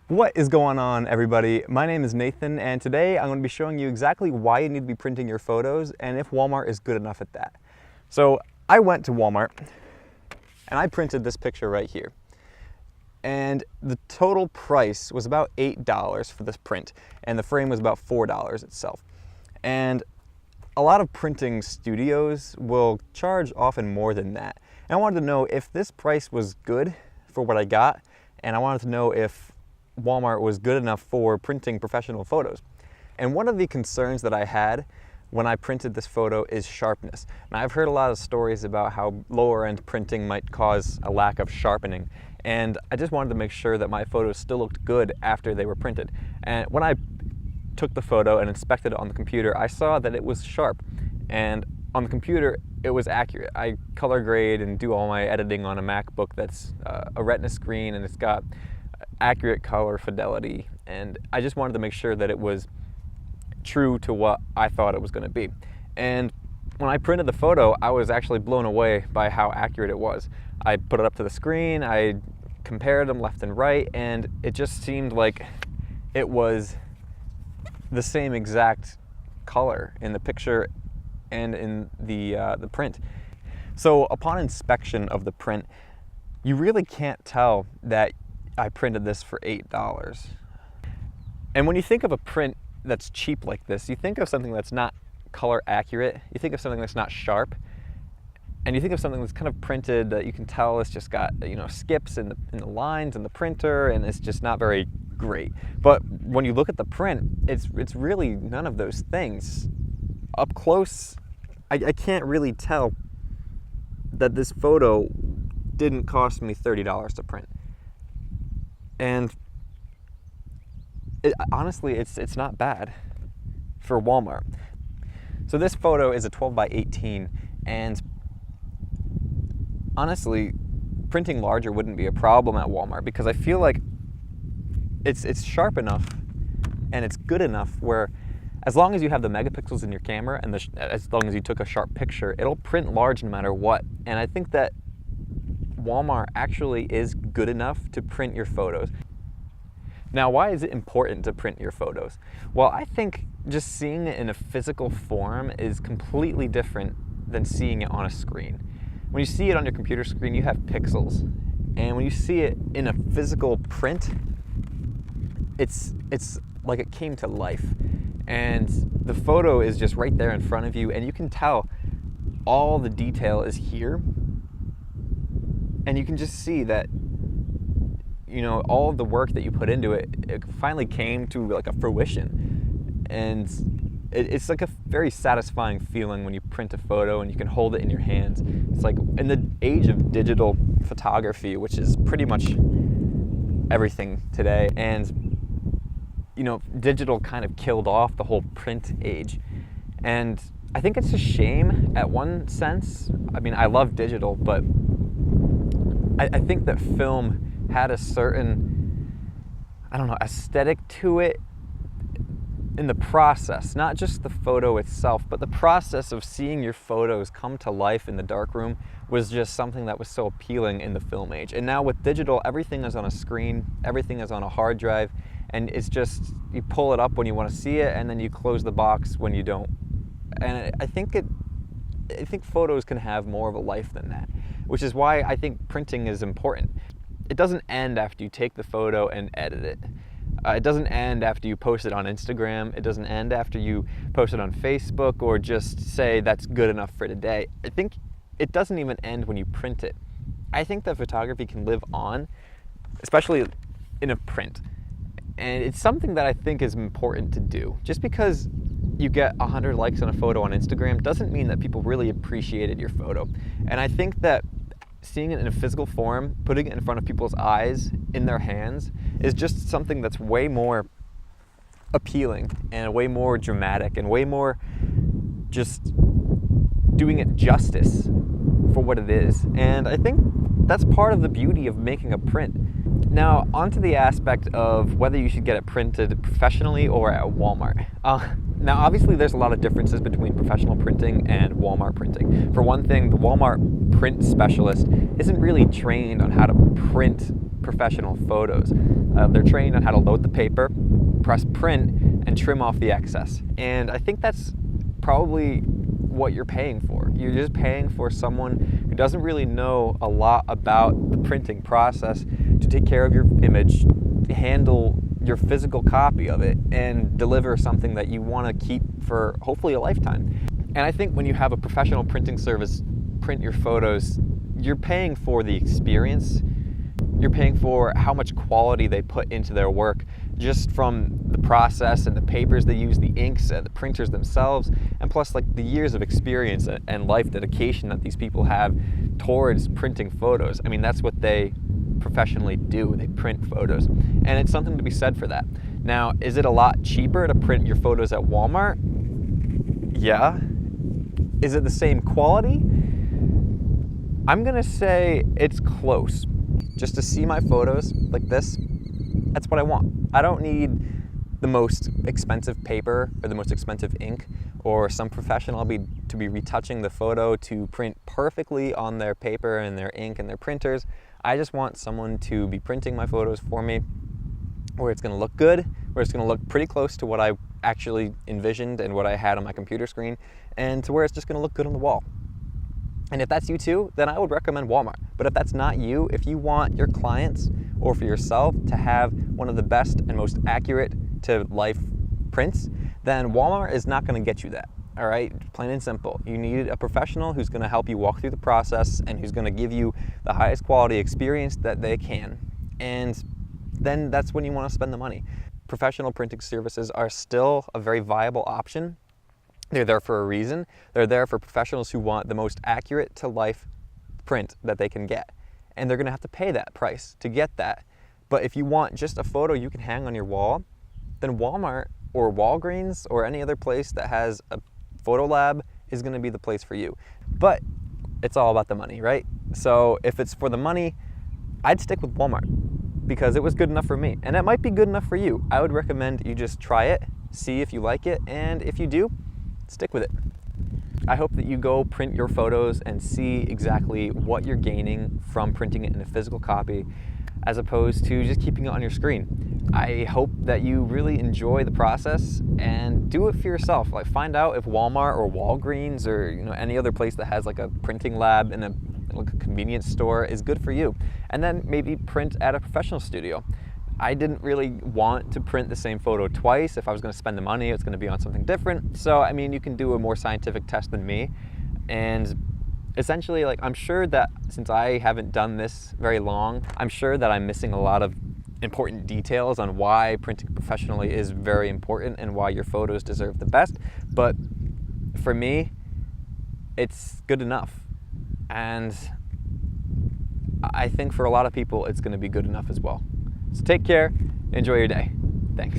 What is going on, everybody? My name is Nathan, and today I'm going to be showing you exactly why you need to be printing your photos and if Walmart is good enough at that. So I went to Walmart and I printed this picture right here. And the total price was about $8 for this print, and the frame was about $4 itself. And a lot of printing studios will charge often more than that. And I wanted to know if this price was good for what I got, and I wanted to know if Walmart was good enough for printing professional photos. And one of the concerns that I had when I printed this photo is sharpness. Now, I've heard a lot of stories about how lower end printing might cause a lack of sharpening, and I just wanted to make sure that my photos still looked good after they were printed. And when I took the photo and inspected it on the computer, I saw that it was sharp, and on the computer it was accurate. I color grade and do all my editing on a MacBook that's a Retina screen, and it's got accurate color fidelity, and I just wanted to make sure that it was true to what I thought it was going to be. And when I printed the photo, I was actually blown away by how accurate it was. I put it up to the screen, I compared them left and right, and it just seemed like it was the same exact color in the picture and in the print. So upon inspection of the print, you really can't tell that I printed this for $8. And when you think of a print that's cheap like this, you think of something that's not color accurate, you think of something that's not sharp, and you think of something that's kind of printed that you can tell it's just got, you know, skips in the lines in the printer, and it's just not very great. But when you look at the print, it's really none of those things. Up close, I can't really tell that this photo didn't cost me $30 to print. And honestly, it's not bad for Walmart. So this photo is a 12 by 18, and honestly, printing larger wouldn't be a problem at Walmart, because I feel like it's sharp enough and it's good enough where as long as you have the megapixels in your camera and as long as you took a sharp picture, it'll print large no matter what. And I think that Walmart actually is good enough to print your photos. Now, why is it important to print your photos? Well, I think just seeing it in a physical form is completely different than seeing it on a screen. When you see it on your computer screen, you have pixels. And when you see it in a physical print, it's like it came to life. And the photo is just right there in front of you, and you can tell all the detail is here. And you can just see that, you know, all of the work that you put into it, it finally came to like a fruition. And it's like a very satisfying feeling when you print a photo and you can hold it in your hands. It's like in the age of digital photography, which is pretty much everything today, and you know, digital kind of killed off the whole print age. And I think it's a shame at one sense. I mean, I love digital, but I think that film had a certain, I don't know, aesthetic to it in the process, not just the photo itself, but the process of seeing your photos come to life in the darkroom was just something that was so appealing in the film age. And now with digital, everything is on a screen, everything is on a hard drive, and it's just, you pull it up when you want to see it, and then you close the box when you don't. And I think photos can have more of a life than that, which is why I think printing is important. It doesn't end after you take the photo and edit it. It doesn't end after you post it on Instagram. It doesn't end after you post it on Facebook or just say that's good enough for today. I think it doesn't even end when you print it. I think that photography can live on, especially in a print. And it's something that I think is important to do. Just because you get 100 likes on a photo on Instagram doesn't mean that people really appreciated your photo. And I think that seeing it in a physical form, putting it in front of people's eyes, in their hands, is just something that's way more appealing and way more dramatic and way more just doing it justice for what it is. And I think that's part of the beauty of making a print. Now, onto the aspect of whether you should get it printed professionally or at Walmart. Now, obviously, there's a lot of differences between professional printing and Walmart printing. For one thing, the Walmart print specialist isn't really trained on how to print professional photos. They're trained on how to load the paper, press print, and trim off the excess. And I think that's probably what you're paying for. You're just paying for someone who doesn't really know a lot about the printing process to take care of your image, handle your physical copy of it, and deliver something that you want to keep for hopefully a lifetime. And I think when you have a professional printing service print your photos, you're paying for the experience. You're paying for how much quality they put into their work, just from the process and the papers they use, the inks and the printers themselves, and plus like the years of experience and life dedication that these people have towards printing photos. I mean, that's what they professionally do. They print photos, and it's something to be said for that. Now, is it a lot cheaper to print your photos at Walmart? Yeah. Is it the same quality? I'm gonna say it's close. Just to see my photos like this, that's what I want. I don't need the most expensive paper or the most expensive ink or some professional to be retouching the photo to print perfectly on their paper and their ink and their printers. I just want someone to be printing my photos for me where it's gonna look good, where it's gonna look pretty close to what I actually envisioned and what I had on my computer screen, and to where it's just gonna look good on the wall. And if that's you too, then I would recommend Walmart. But if that's not you, if you want your clients or for yourself to have one of the best and most accurate to life prints, then Walmart is not gonna get you that, all right? Plain and simple. You need a professional who's gonna help you walk through the process and who's gonna give you the highest quality experience that they can. And then that's when you wanna spend the money. Professional printing services are still a very viable option. They're there for a reason. They're there for professionals who want the most accurate to life print that they can get. And they're gonna have to pay that price to get that. But if you want just a photo you can hang on your wall, then Walmart or Walgreens or any other place that has a photo lab is gonna be the place for you. But it's all about the money, right? So if it's for the money, I'd stick with Walmart because it was good enough for me. And it might be good enough for you. I would recommend you just try it, see if you like it, and if you do, stick with it. I hope that you go print your photos and see exactly what you're gaining from printing it in a physical copy as opposed to just keeping it on your screen. I hope that you really enjoy the process and do it for yourself. Like, find out if Walmart or Walgreens or any other place that has like a printing lab in a convenience store is good for you. And then maybe print at a professional studio. I didn't really want to print the same photo twice. If I was going to spend the money, it's going to be on something different. So, I mean, you can do a more scientific test than me. And essentially, like, I'm sure that since I haven't done this very long, I'm sure that I'm missing a lot of important details on why printing professionally is very important and why your photos deserve the best. But for me, it's good enough. And I think for a lot of people, it's going to be good enough as well. So take care, enjoy your day. Thanks.